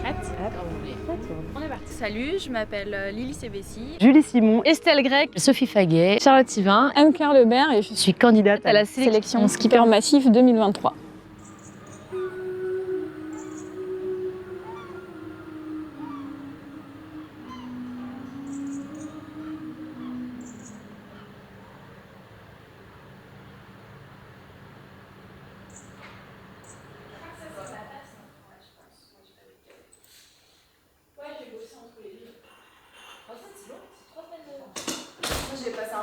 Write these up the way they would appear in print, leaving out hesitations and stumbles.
Prête? Quand vous voulez. On est parti. Salut, je m'appelle Lily Sévessi. Julie Simon, Estelle Grec, Sophie Faguet, Charlotte Yvain, Anne-Claire Lebert et je suis candidate à la sélection Skipper Massif 2023.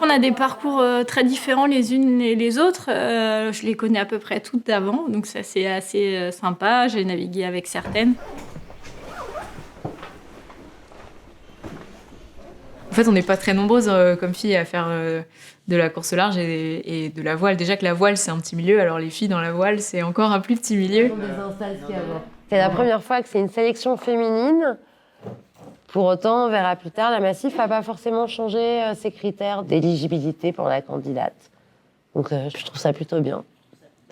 On a des parcours très différents les unes et les autres. Je les connais à peu près toutes d'avant, donc ça c'est assez sympa. J'ai navigué avec certaines. En fait, on n'est pas très nombreuses comme filles à faire de la course au large et de la voile. Déjà que la voile, c'est un petit milieu, alors les filles dans la voile, c'est encore un plus petit milieu. C'est la première fois que c'est une sélection féminine. Pour autant, on verra plus tard, la Massif n'a pas forcément changé ses critères d'éligibilité pour la candidate. Donc je trouve ça plutôt bien.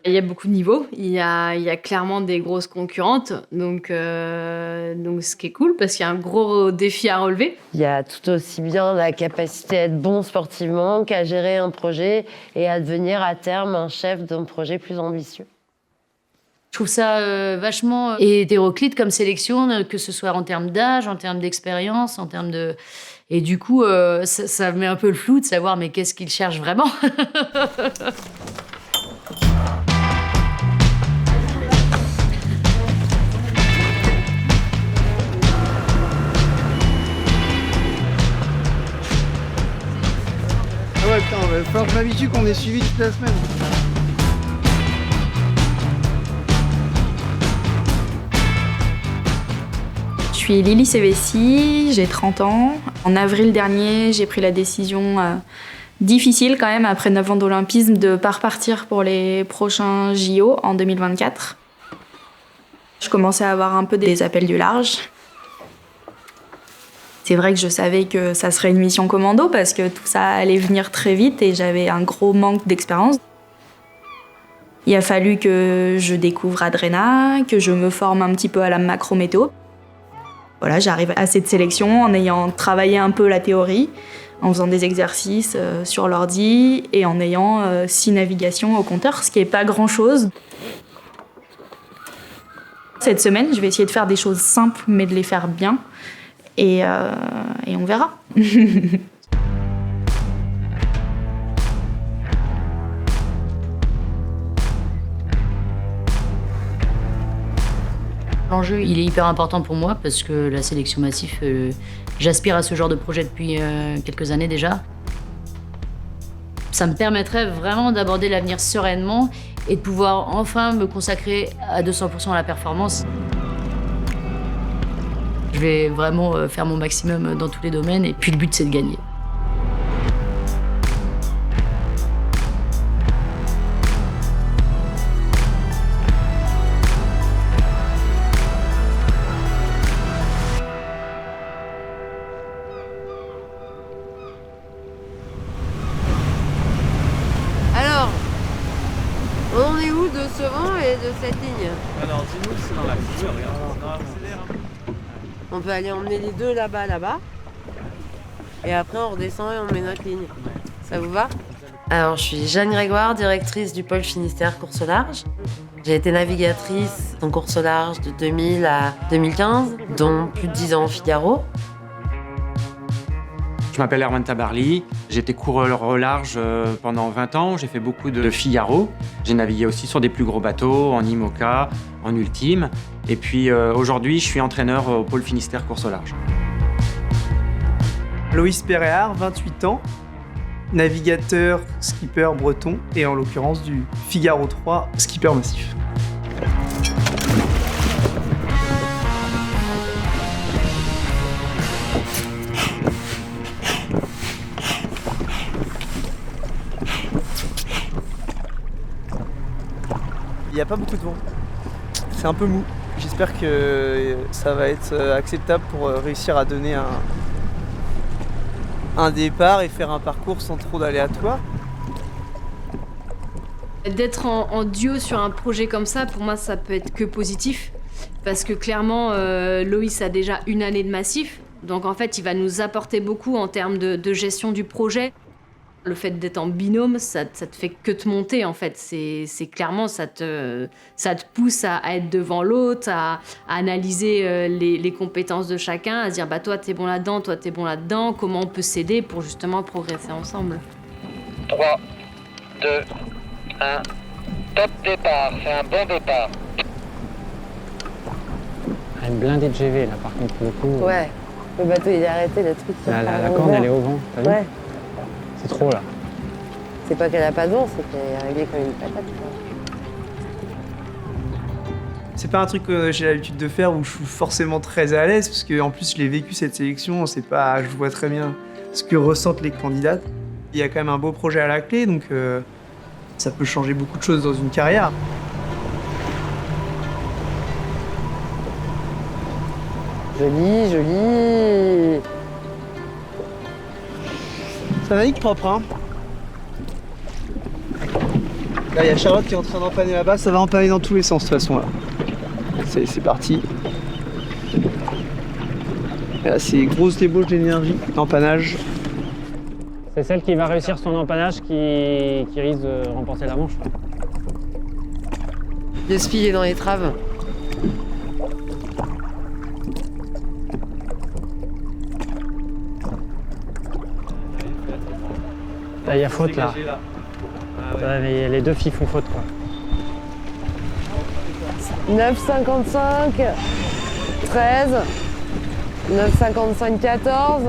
Il y a beaucoup de niveaux, il y a clairement des grosses concurrentes, donc ce qui est cool parce qu'il y a un gros défi à relever. Il y a tout aussi bien la capacité à être bon sportivement qu'à gérer un projet et à devenir à terme un chef d'un projet plus ambitieux. Je trouve ça vachement hétéroclite comme sélection, que ce soit en termes d'âge, en termes d'expérience, en termes de... Et du coup, ça met un peu le flou de savoir mais qu'est-ce qu'ils cherchent vraiment. Ah ouais, putain, il va falloir que je m'habitue qu'on ait suivi toute la semaine. Je suis Lily Sévessi, j'ai 30 ans. En avril dernier, j'ai pris la décision difficile quand même, après 9 ans d'olympisme, de ne pas repartir pour les prochains JO en 2024. Je commençais à avoir un peu des appels du large. C'est vrai que je savais que ça serait une mission commando parce que tout ça allait venir très vite et j'avais un gros manque d'expérience. Il a fallu que je découvre Adrena, que je me forme un petit peu à la macro-météo. Voilà, j'arrive à cette sélection en ayant travaillé un peu la théorie, en faisant des exercices sur l'ordi et en ayant 6 navigations au compteur, ce qui n'est pas grand-chose. Cette semaine, je vais essayer de faire des choses simples, mais de les faire bien. Et on verra. L'enjeu, il est hyper important pour moi parce que la sélection Massif, j'aspire à ce genre de projet depuis quelques années déjà. Ça me permettrait vraiment d'aborder l'avenir sereinement et de pouvoir enfin me consacrer à 200% à la performance. Je vais vraiment faire mon maximum dans tous les domaines et puis le but, c'est de gagner. Alors, on en est où de ce vent et de cette ligne? Alors dis-nous, c'est dans la figure, regarde. On peut aller emmener les deux là-bas. Et après, on redescend et on met notre ligne. Ça vous va? Alors, je suis Jeanne Grégoire, directrice du pôle Finistère course au large. J'ai été navigatrice en course au large de 2000 à 2015, dont plus de 10 ans au Figaro. Je m'appelle Erwan Tabarly, j'étais coureur au large pendant 20 ans, j'ai fait beaucoup de Figaro. J'ai navigué aussi sur des plus gros bateaux, en IMOCA, en Ultime. Et puis aujourd'hui, je suis entraîneur au pôle Finistère course au large. Loïs Péréard, 28 ans, navigateur, skipper breton, et en l'occurrence du Figaro 3, skipper massif. Il n'y a pas beaucoup de vent. C'est un peu mou. J'espère que ça va être acceptable pour réussir à donner un départ et faire un parcours sans trop d'aléatoires. D'être en duo sur un projet comme ça, pour moi, ça peut être que positif. Parce que clairement, Loïs a déjà 1 année de massif. Donc en fait, il va nous apporter beaucoup en termes de gestion du projet. Le fait d'être en binôme, ça te fait que te monter en fait. C'est clairement, ça te pousse à être devant l'autre, à analyser les compétences de chacun, à se dire bah toi t'es bon là-dedans, toi t'es bon là-dedans, comment on peut s'aider pour justement progresser ensemble. 3, 2, 1, top départ, c'est un bon départ. Elle est blindée de GV là par contre pour le coup. Ouais, le bateau il est arrêté, le truc. La corne elle est au vent, t'as vu? Ouais. C'est trop là. C'est pas qu'elle a pas de vent, c'est qu'elle est réglée comme une patate. C'est pas un truc que j'ai l'habitude de faire où je suis forcément très à l'aise, parce qu'en plus je l'ai vécu cette sélection, c'est pas, je vois très bien ce que ressentent les candidates. Il y a quand même un beau projet à la clé, donc ça peut changer beaucoup de choses dans une carrière. Joli, joli. Ça navigue propre, hein. Là, il y a Charlotte qui est en train d'empanner là-bas, ça va empanner dans tous les sens de toute façon là. C'est parti. Et là, c'est grosse débauche d'énergie, d'empannage. C'est celle qui va réussir son empannage qui risque de remporter la manche. De se filer dans les traves. Là, il y a faute là. Ouais, mais les deux filles font faute quoi. 9,55, 13, 9,55, 14.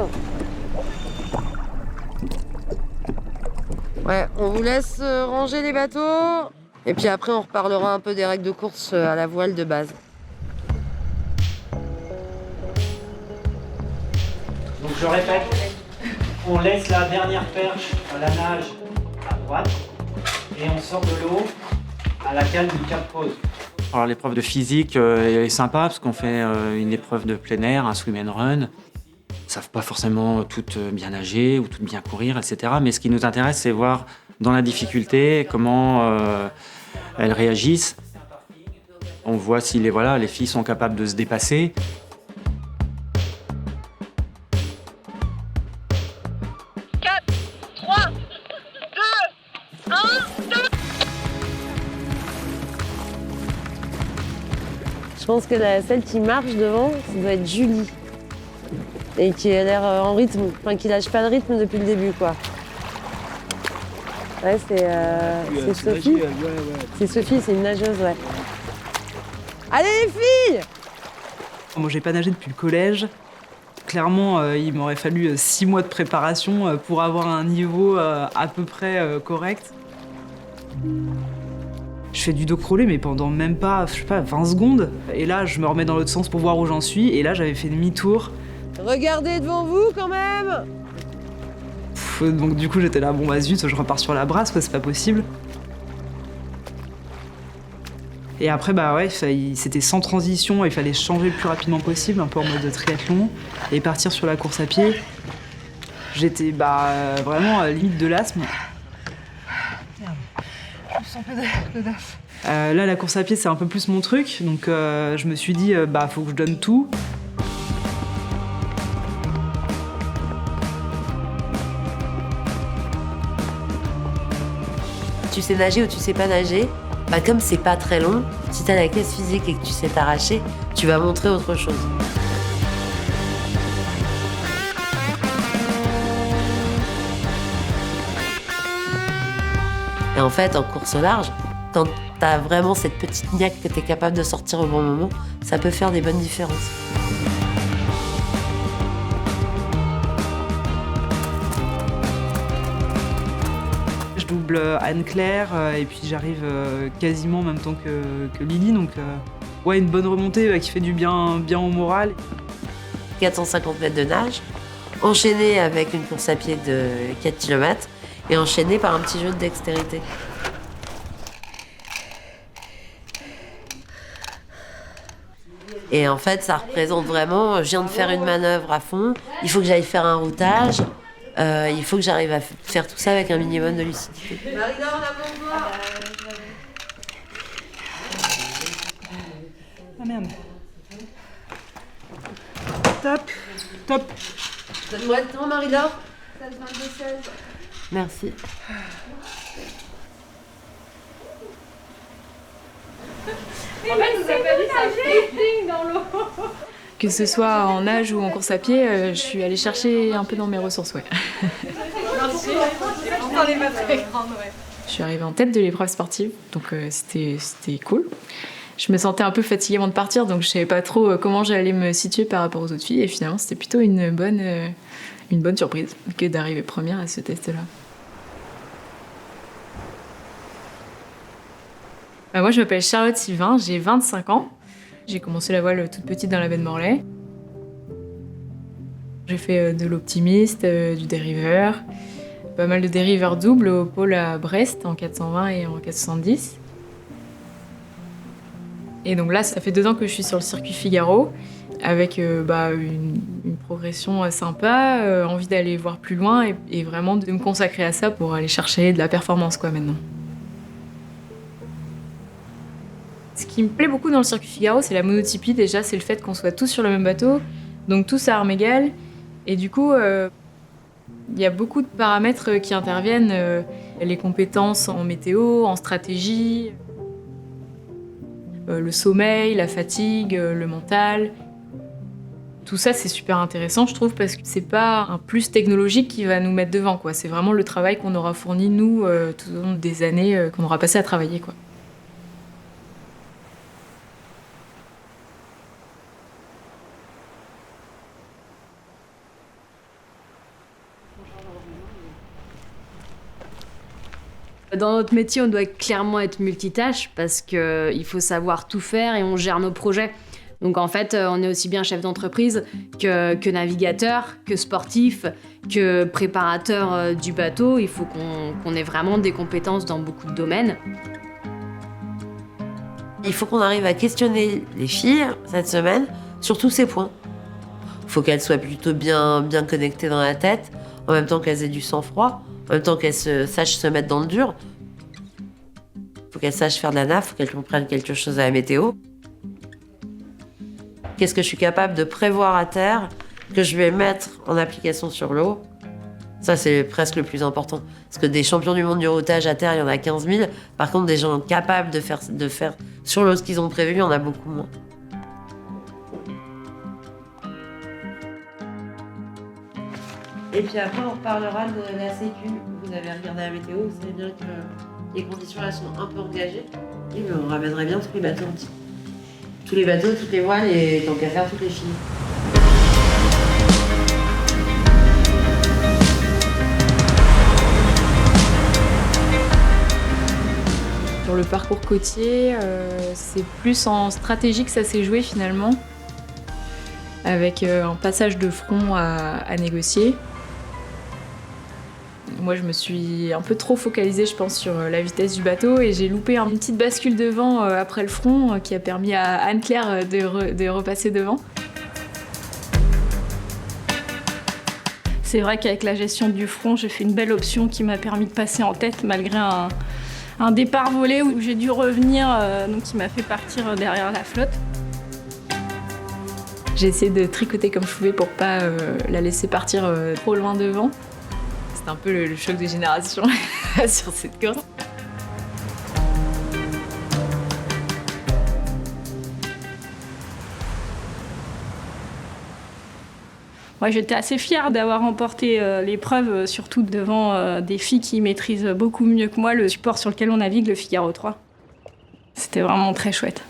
Ouais, on vous laisse ranger les bateaux. Et puis après, on reparlera un peu des règles de course à la voile de base. Donc je répète, on laisse la dernière perche à la nage à droite et on sort de l'eau à la cale du cap pause. Alors l'épreuve de physique est sympa parce qu'on fait une épreuve de plein air, un swim and run. Ils savent pas forcément toutes bien nager ou toutes bien courir, etc. Mais ce qui nous intéresse, c'est voir dans la difficulté comment elles réagissent. On voit si les filles sont capables de se dépasser. Je pense que celle qui marche devant, ça doit être Julie. Et qui a l'air en rythme, enfin qui lâche pas de rythme depuis le début, quoi. Ouais, c'est Sophie. C'est Sophie, c'est une nageuse, ouais. Allez les filles! Moi, j'ai pas nagé depuis le collège. Clairement, il m'aurait fallu 6 mois de préparation pour avoir un niveau à peu près correct. Je fais du dos crawlé, mais pendant même pas, 20 secondes. Et là, je me remets dans l'autre sens pour voir où j'en suis. Et là, j'avais fait demi-tour. Regardez devant vous, quand même! Donc du coup, j'étais là, bon bah zut, je repars sur la brasse, c'est pas possible. Et après, bah ouais, c'était sans transition, il fallait changer le plus rapidement possible, un peu en mode triathlon, et partir sur la course à pied. J'étais vraiment limite de l'asthme. Je sens peu d'af. Là, la course à pied, c'est un peu plus mon truc, donc je me suis dit, faut que je donne tout. Tu sais nager ou tu sais pas nager, comme c'est pas très long, si t'as la caisse physique et que tu sais t'arracher, tu vas montrer autre chose. Et en fait, en course au large, quand t'as vraiment cette petite niaque que t'es capable de sortir au bon moment, ça peut faire des bonnes différences. Je double Anne-Claire et puis j'arrive quasiment en même temps que Lily, donc ouais, une bonne remontée qui fait du bien au moral. 450 mètres de nage, enchaîné avec une course à pied de 4 km et enchaîné par un petit jeu de dextérité. Et en fait, ça représente vraiment, je viens de faire une manœuvre à fond, il faut que j'aille faire un routage, il faut que j'arrive à faire tout ça avec un minimum de lucidité. Ah merde. Top. Top. Donne-moi le temps, Marie-Laure. 16, 22, 16. Merci. En fait, vous avez dit ça floating dans l'eau. Que ce soit en nage ou en course à pied, je suis allée chercher un peu dans mes ressources, ouais. Je suis arrivée en tête de l'épreuve sportive, donc c'était cool. Je me sentais un peu fatiguée avant de partir, donc je savais pas trop comment j'allais me situer par rapport aux autres filles. Et finalement, c'était plutôt une bonne surprise que d'arriver première à ce test-là. Moi, je m'appelle Charlotte Sylvain, j'ai 25 ans. J'ai commencé la voile toute petite dans la baie de Morlaix. J'ai fait de l'optimiste, du dériveur, pas mal de dériveurs doubles au pôle à Brest en 420 et en 410. Et donc là, ça fait 2 ans que je suis sur le circuit Figaro, avec une progression sympa, envie d'aller voir plus loin et vraiment de me consacrer à ça pour aller chercher de la performance quoi maintenant. Ce qui me plaît beaucoup dans le circuit Figaro, c'est la monotypie déjà, c'est le fait qu'on soit tous sur le même bateau, donc tous à armes égales. Et du coup, il y a beaucoup de paramètres qui interviennent, les compétences en météo, en stratégie, le sommeil, la fatigue, le mental. Tout ça, c'est super intéressant, je trouve, parce que c'est pas un plus technologique qui va nous mettre devant, quoi. C'est vraiment le travail qu'on aura fourni, nous, tout au long des années qu'on aura passé à travailler, quoi. Dans notre métier, on doit clairement être multitâche parce qu'il faut savoir tout faire et on gère nos projets. Donc en fait, on est aussi bien chef d'entreprise que navigateur, que sportif, que préparateur du bateau. Il faut qu'on ait vraiment des compétences dans beaucoup de domaines. Il faut qu'on arrive à questionner les filles cette semaine sur tous ces points. Il faut qu'elles soient plutôt bien connectées dans la tête, en même temps qu'elles aient du sang-froid, en même temps qu'elles sachent se mettre dans le dur. Il faut qu'elles sachent faire de la naf, il faut qu'elles comprennent quelque chose à la météo. Qu'est-ce que je suis capable de prévoir à terre, que je vais mettre en application sur l'eau? Ça, c'est presque le plus important. Parce que des champions du monde du routage à terre, il y en a 15 000. Par contre, des gens capables de faire sur l'eau ce qu'ils ont prévu, il y en a beaucoup moins. Et puis après, on reparlera de la sécu. Vous avez regardé la météo, vous savez bien que les conditions là sont un peu engagées. Et on ramènerait bien tous les bateaux en petit. Tous les bateaux, toutes les voiles et tant qu'à faire, toutes les filles. Sur le parcours côtier, c'est plus en stratégie que ça s'est joué finalement, avec un passage de front à négocier. Moi, je me suis un peu trop focalisée, je pense, sur la vitesse du bateau et j'ai loupé une petite bascule de vent après le front qui a permis à Anne-Claire de repasser devant. C'est vrai qu'avec la gestion du front, j'ai fait une belle option qui m'a permis de passer en tête malgré un départ volé où j'ai dû revenir, donc qui m'a fait partir derrière la flotte. J'ai essayé de tricoter comme je pouvais pour pas la laisser partir trop loin devant. C'était un peu le choc des générations sur cette course. Ouais, j'étais assez fière d'avoir remporté l'épreuve, surtout devant des filles qui maîtrisent beaucoup mieux que moi le support sur lequel on navigue, le Figaro 3. C'était vraiment très chouette.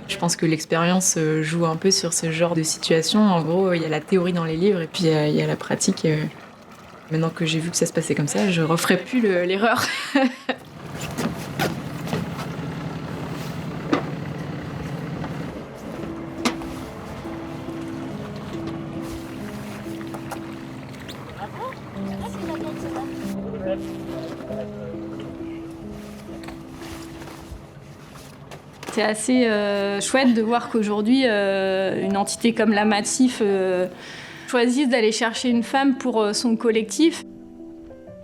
Je pense que l'expérience joue un peu sur ce genre de situation. En gros, il y a la théorie dans les livres et puis il y a la pratique. Maintenant que j'ai vu que ça se passait comme ça, je referai plus l'erreur. C'était assez chouette de voir qu'aujourd'hui, une entité comme la Massif choisisse d'aller chercher une femme pour son collectif.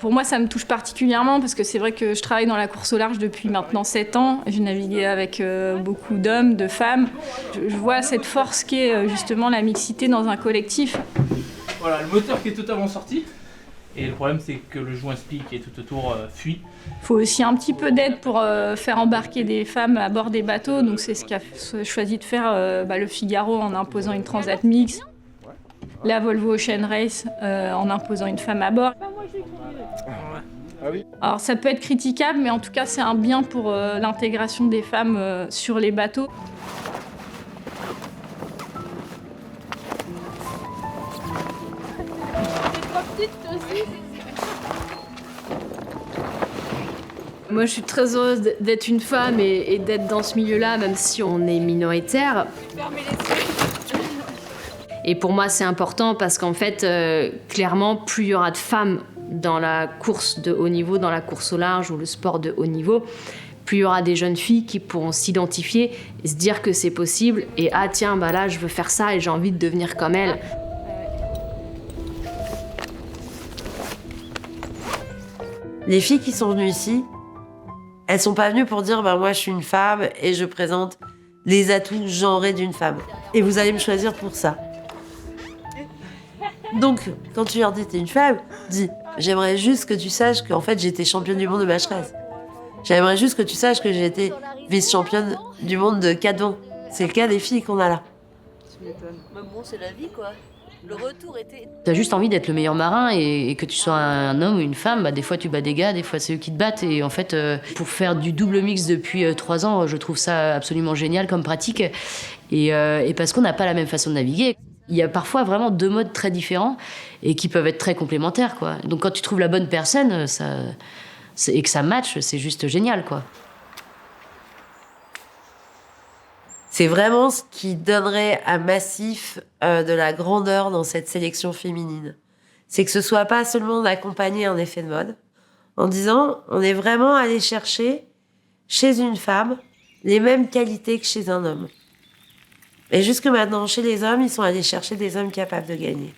Pour moi, ça me touche particulièrement parce que c'est vrai que je travaille dans la course au large depuis maintenant 7 ans. J'ai navigué avec beaucoup d'hommes, de femmes. Je vois cette force qu'est justement la mixité dans un collectif. Voilà, le moteur qui est totalement sorti. Et le problème, c'est que le joint spi qui est tout autour fuit. Il faut aussi un petit peu d'aide pour faire embarquer des femmes à bord des bateaux. Donc c'est ce qu'a choisi de faire le Figaro en imposant une transat mixte. La Volvo Ocean Race en imposant une femme à bord. Alors ça peut être critiquable, mais en tout cas c'est un bien pour l'intégration des femmes sur les bateaux. Moi, je suis très heureuse d'être une femme et d'être dans ce milieu-là, même si on est minoritaire. Et pour moi, c'est important parce qu'en fait, clairement, plus il y aura de femmes dans la course de haut niveau, dans la course au large ou le sport de haut niveau, plus il y aura des jeunes filles qui pourront s'identifier et se dire que c'est possible. Et ah tiens, bah là, je veux faire ça et j'ai envie de devenir comme elle. Les filles qui sont venues ici, elles sont pas venues pour dire moi je suis une femme et je présente les atouts genrés d'une femme. Et vous allez me choisir pour ça. Donc, quand tu leur dis t'es une femme, dis j'aimerais juste que tu saches qu'en fait j'ai été championne du monde de match race. J'aimerais juste que tu saches que j'ai été vice-championne du monde de cadon. C'est le cas des filles qu'on a là. Tu m'étonnes. Mais bon, c'est la vie quoi. Le retour était... T'as juste envie d'être le meilleur marin et que tu sois un homme ou une femme, des fois tu bats des gars, des fois c'est eux qui te battent. Et en fait, pour faire du double mix depuis 3 ans, je trouve ça absolument génial comme pratique. Et parce qu'on n'a pas la même façon de naviguer. Il y a parfois vraiment 2 modes très différents et qui peuvent être très complémentaires, quoi. Donc quand tu trouves la bonne personne et que ça match, c'est juste génial, quoi. C'est vraiment ce qui donnerait à Massif de la grandeur dans cette sélection féminine. C'est que ce soit pas seulement d'accompagner un effet de mode, en disant on est vraiment allé chercher chez une femme les mêmes qualités que chez un homme. Et jusque maintenant, chez les hommes, ils sont allés chercher des hommes capables de gagner.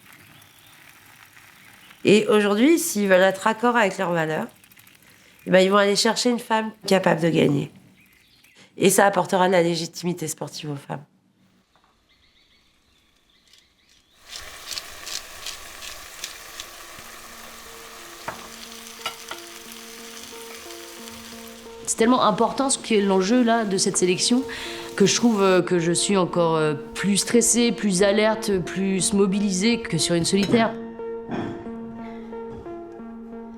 Et aujourd'hui, s'ils veulent être raccord avec leurs valeurs, ils vont aller chercher une femme capable de gagner. Et ça apportera de la légitimité sportive aux femmes. C'est tellement important ce qui est l'enjeu là de cette sélection que je trouve que je suis encore plus stressée, plus alerte, plus mobilisée que sur une solitaire.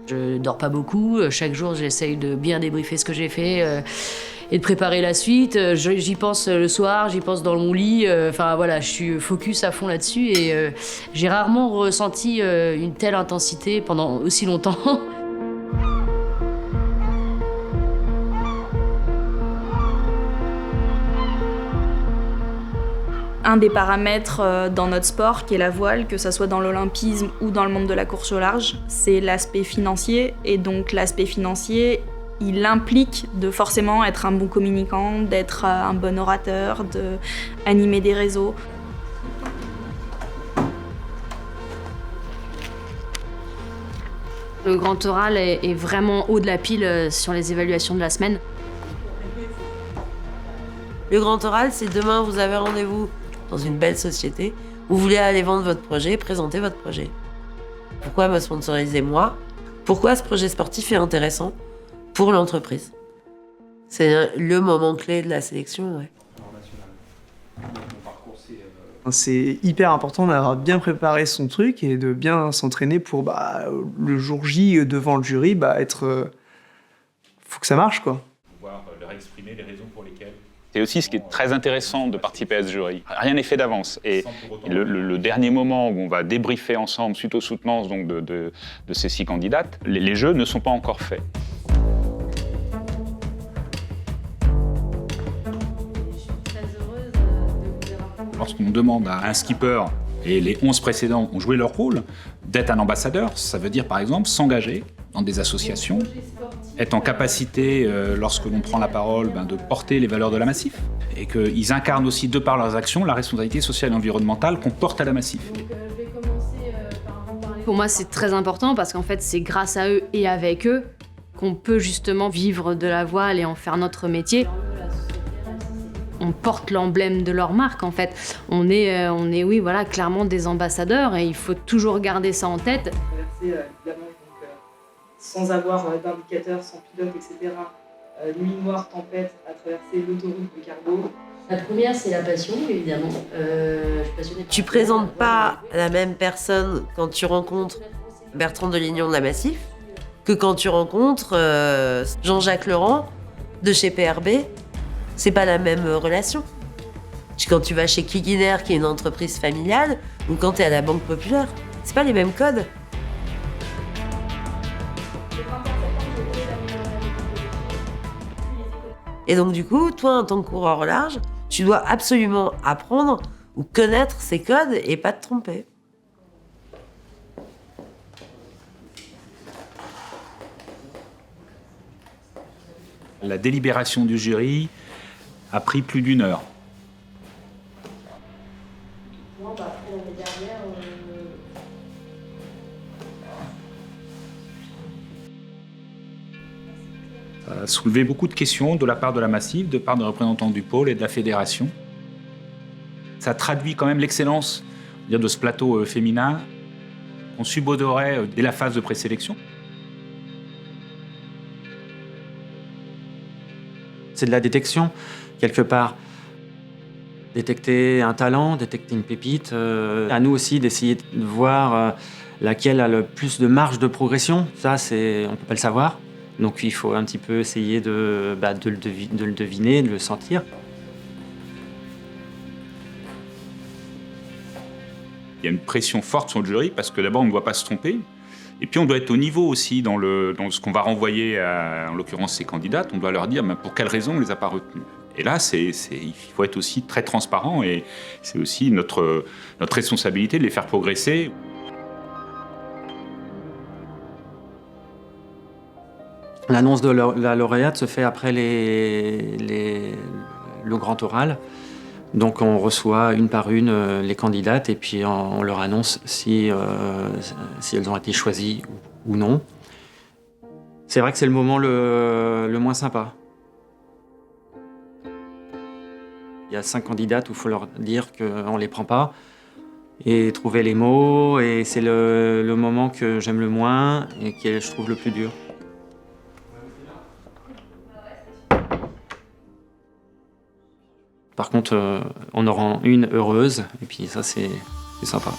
Je dors pas beaucoup, chaque jour j'essaye de bien débriefer ce que j'ai fait et de préparer la suite. J'y pense le soir, j'y pense dans mon lit, enfin voilà, je suis focus à fond là-dessus et j'ai rarement ressenti une telle intensité pendant aussi longtemps. Un des paramètres dans notre sport, qui est la voile, que ça soit dans l'olympisme ou dans le monde de la course au large, c'est l'aspect financier. Et donc l'aspect financier, il implique de forcément être un bon communicant, d'être un bon orateur, d'animer des réseaux. Le grand oral est vraiment haut de la pile sur les évaluations de la semaine. Le grand oral, c'est demain, vous avez rendez-vous dans une belle société, vous voulez aller vendre votre projet, présenter votre projet. Pourquoi me sponsoriser moi? Pourquoi ce projet sportif est intéressant pour l'entreprise? C'est le moment clé de la sélection, ouais. C'est hyper important d'avoir bien préparé son truc et de bien s'entraîner pour le jour J devant le jury, faut que ça marche, quoi. Pouvoir leur exprimer les raisons pour lesquelles. C'est aussi ce qui est très intéressant de participer à ce jury. Rien n'est fait d'avance. Et le dernier moment où on va débriefer ensemble suite aux soutenances donc, de ces 6 candidates, les jeux ne sont pas encore faits. Lorsqu'on demande à un skipper, et les 11 précédents ont joué leur rôle, d'être un ambassadeur, ça veut dire par exemple s'engager dans des associations, être en capacité, lorsque l'on prend la parole, de porter les valeurs de la Massif. Et qu'ils incarnent aussi, de par leurs actions, la responsabilité sociale et environnementale qu'on porte à la Massif. Pour moi, c'est très important parce qu'en fait, c'est grâce à eux et avec eux qu'on peut justement vivre de la voile et en faire notre métier. On porte l'emblème de leur marque, en fait. On est oui, voilà, clairement des ambassadeurs et il faut toujours garder ça en tête. Sans avoir d'indicateur, sans pilote, etc. Nuit noire, tempête, à traverser l'autoroute de Cargo. La première, c'est la passion, évidemment. Je suis passionnée. Tu présentes pas la même personne quand tu rencontres Bertrand de Lignon de la Massif que quand tu rencontres Jean-Jacques Laurent de chez PRB. C'est pas la même relation. Quand tu vas chez Kiguiner, qui est une entreprise familiale, ou quand tu es à la Banque Populaire, c'est pas les mêmes codes. Et donc du coup, toi, en tant que coureur au large, tu dois absolument apprendre ou connaître ces codes et pas te tromper. La délibération du jury a pris plus d'1 heure. Ça a soulevé beaucoup de questions de la part de la Massif, de part des représentants du pôle et de la fédération. Ça traduit quand même l'excellence de ce plateau féminin qu'on subodorait dès la phase de présélection. C'est de la détection, quelque part. Détecter un talent, détecter une pépite. À nous aussi d'essayer de voir laquelle a le plus de marge de progression. Ça, on ne peut pas le savoir. Donc il faut un petit peu essayer de le deviner, de le sentir. Il y a une pression forte sur le jury parce que d'abord on ne doit pas se tromper. Et puis on doit être au niveau aussi dans ce qu'on va renvoyer en l'occurrence ces candidates. On doit leur dire pour quelles raisons on ne les a pas retenues. Et là, il faut être aussi très transparent et c'est aussi notre responsabilité de les faire progresser. L'annonce de la lauréate se fait après le grand oral. Donc on reçoit une par une les candidates et puis on leur annonce si elles ont été choisies ou non. C'est vrai que c'est le moment le moins sympa. Il y a 5 candidates où il faut leur dire qu'on ne les prend pas et trouver les mots. Et c'est le moment que j'aime le moins et que je trouve le plus dur. Par contre, on en rend une heureuse, et puis ça, c'est sympa.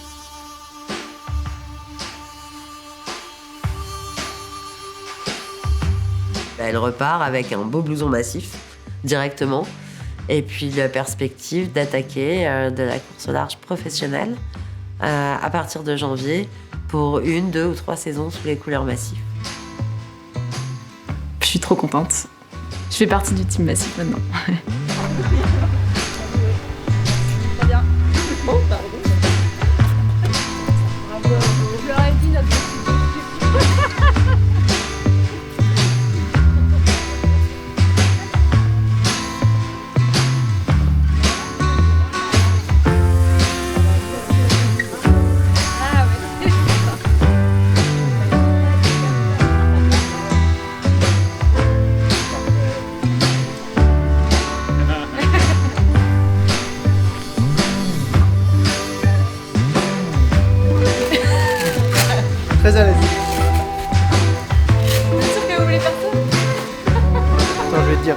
Elle repart avec un beau blouson massif, directement, et puis la perspective d'attaquer de la course au large professionnelle à partir de janvier pour 1, 2 ou 3 saisons sous les couleurs massives. Je suis trop contente. Je fais partie du team massif maintenant. Oh, pardon. Bravo. Je leur ai dit notre Très à l'aise. Vous êtes sûr que vous voulez faire ça ? Attends, je vais te dire.